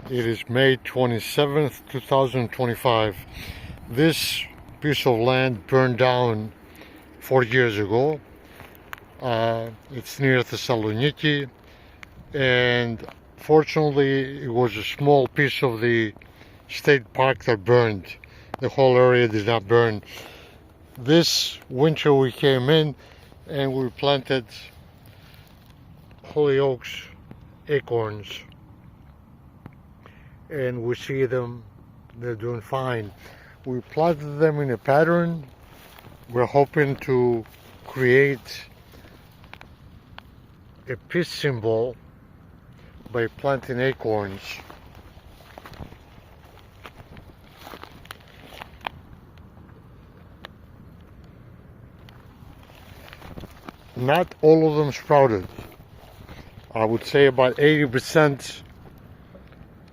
It is May 27th, 2025. This piece of land burned down 4 years ago. It's near Thessaloniki, and fortunately it was a small piece of the state park that burned. The whole area did not burn. This winter we came in and we planted Holm Oaks acorns, and we see them, they're doing fine. We planted them in a pattern. We're hoping to create a peace symbol by planting acorns. Not all of them sprouted. I would say about 80%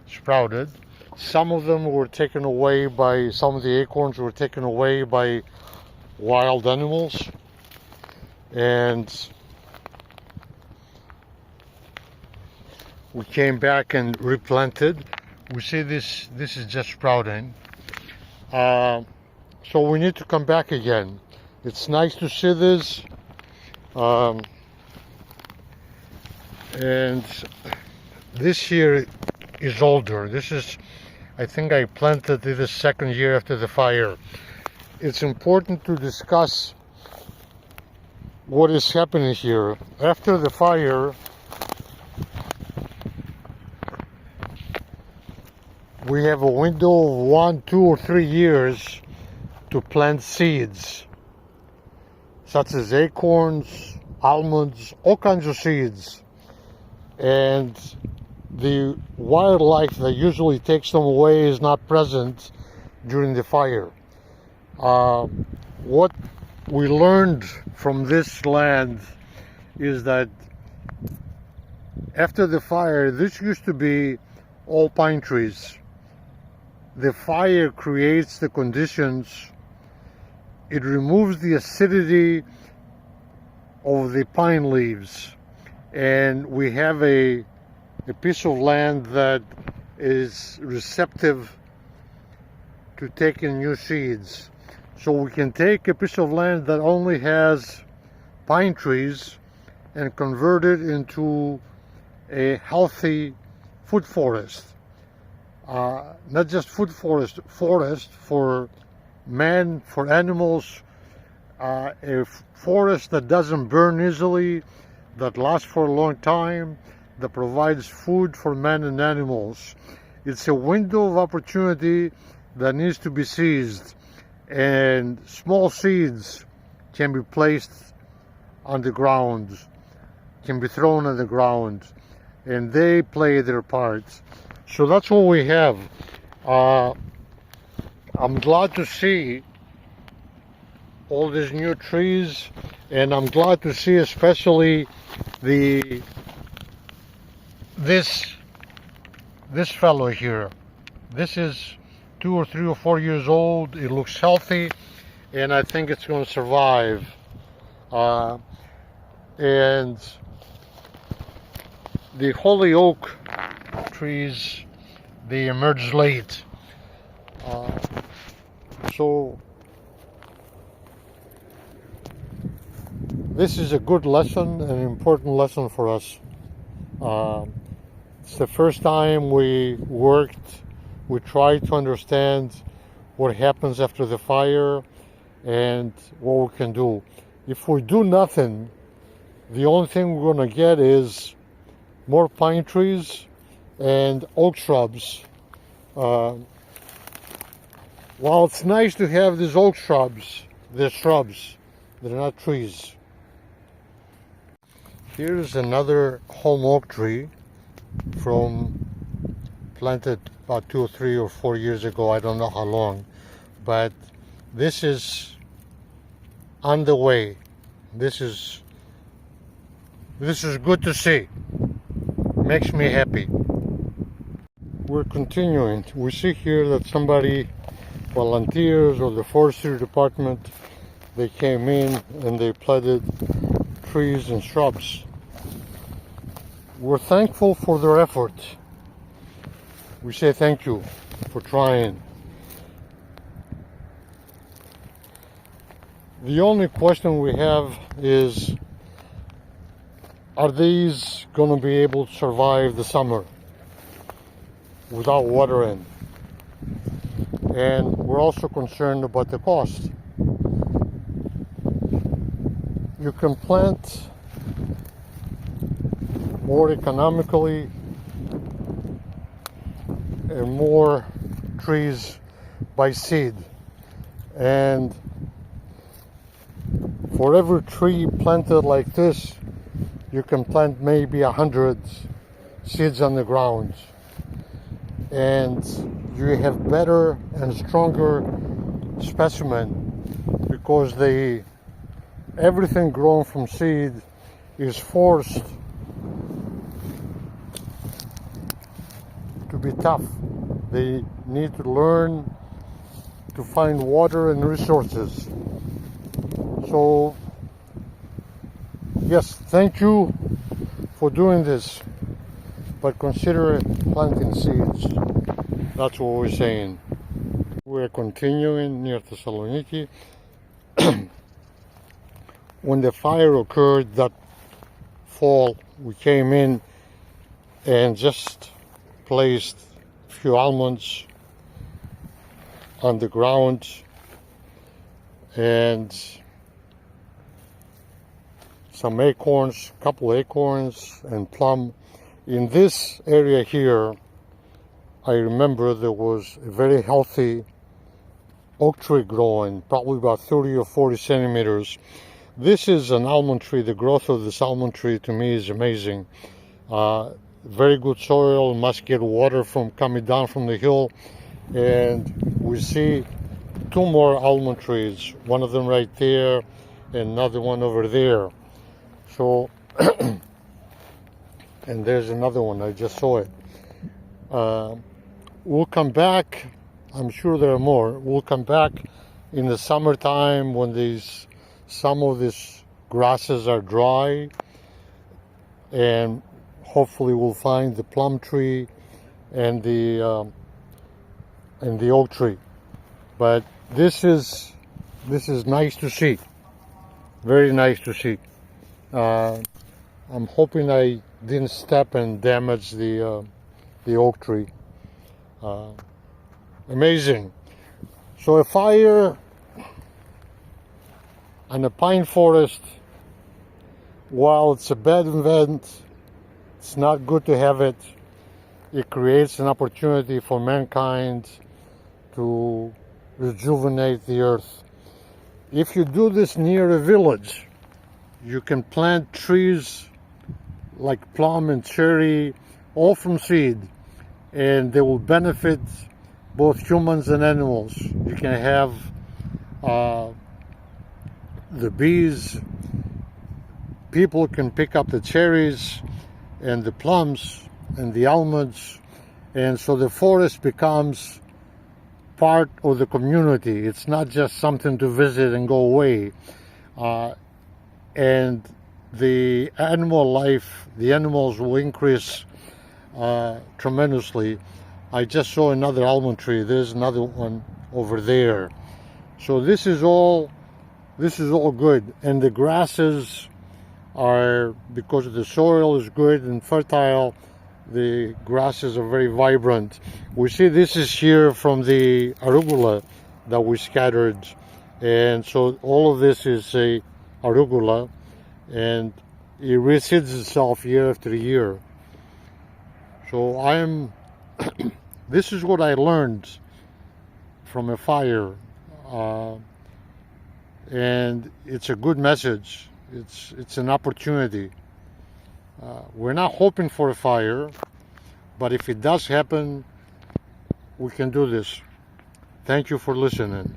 sprouted. Some of them were taken away by, some of the acorns were taken away by wild animals, and we came back and replanted. We see this is just sprouting, so we need to come back again. It's nice to see this, and this year is older. This is, I think I planted it the second year after the fire. It's important to discuss what is happening here. After the fire, we have a window of 1, 2, or 3 years to plant seeds, such as acorns, almonds, all kinds of seeds. And the wildlife that usually takes them away is not present during the fire. What we learned from this land is that after the fire, this used to be all pine trees. The fire creates the conditions, it removes the acidity of the pine leaves, and we have a piece of land that is receptive to taking new seeds. So we can take a piece of land that only has pine trees and convert it into a healthy food forest. Not just food forest for man, for animals, a forest that doesn't burn easily, that lasts for a long time, that provides food for man and animals. It's a window of opportunity that needs to be seized, and small seeds can be placed on the ground, can be thrown on the ground, and they play their part. So that's what we have. I'm glad to see all these new trees, and I'm glad to see especially this fellow here. This is 2 or 3 or 4 years old. It looks healthy, and I think it's going to survive. And the holly oak trees, they emerge late. So this is a good lesson, an important lesson for us. It's the first time we tried to understand what happens after the fire and what we can do. If we do nothing, the only thing we're going to get is more pine trees and oak shrubs. While it's nice to have these oak shrubs, they're shrubs, they're not trees. Here's another Holm oak tree planted about 2 or 3 or 4 years ago. I don't know how long, but this is on the way. This is good to see. Makes me happy. We're continuing. We see here that somebody, volunteers or the forestry department, they came in and they planted trees and shrubs. We're thankful for their effort. we say thank you for trying. The only question we have is, are these going to be able to survive the summer without watering? And we're also concerned about the cost. You can plant more economically and more trees by seed. And for every tree planted like this, you can plant maybe 100 seeds on the ground. And you have better and stronger specimen, because everything grown from seed is forced to be tough. They need to learn to find water and resources. So, yes, thank you for doing this, but consider planting seeds. That's what we're saying. We're continuing near Thessaloniki. When the fire occurred that fall, we came in and just placed a few almonds on the ground and some acorns, a couple acorns and plum. In this area here, I remember there was a very healthy oak tree growing, probably about 30 or 40 centimeters. This is an almond tree. The growth of this almond tree to me is amazing. Very good soil, must get water from coming down from the hill. And we see two more almond trees, one of them right there and another one over there. So, and there's another one, I just saw it. We'll come back, I'm sure there are more. We'll come back in the summertime when some of these grasses are dry, and hopefully we'll find the plum tree and the oak tree. But this is nice to see, very nice to see. I'm hoping I didn't step and damage the oak tree. Amazing. So a fire and a pine forest, while it's a bad event, it's not good to have it. It creates an opportunity for mankind to rejuvenate the earth. If you do this near a village, you can plant trees like plum and cherry, all from seed, and they will benefit both humans and animals. You can have the bees, people can pick up the cherries and the plums and the almonds, and so the forest becomes part of the community. It's not just something to visit and go away. And the animal life, the animals will increase tremendously. I just saw another almond tree. There's another one over there. So this is all good. And the grasses are, because the soil is good and fertile, the grasses are very vibrant. We see this is here from the arugula that we scattered, and so all of this is a arugula, and it reseeds itself year after year. So this is what I learned from a fire, and it's a good message. It's an opportunity. We're not hoping for a fire, but if it does happen, we can do this. Thank you for listening.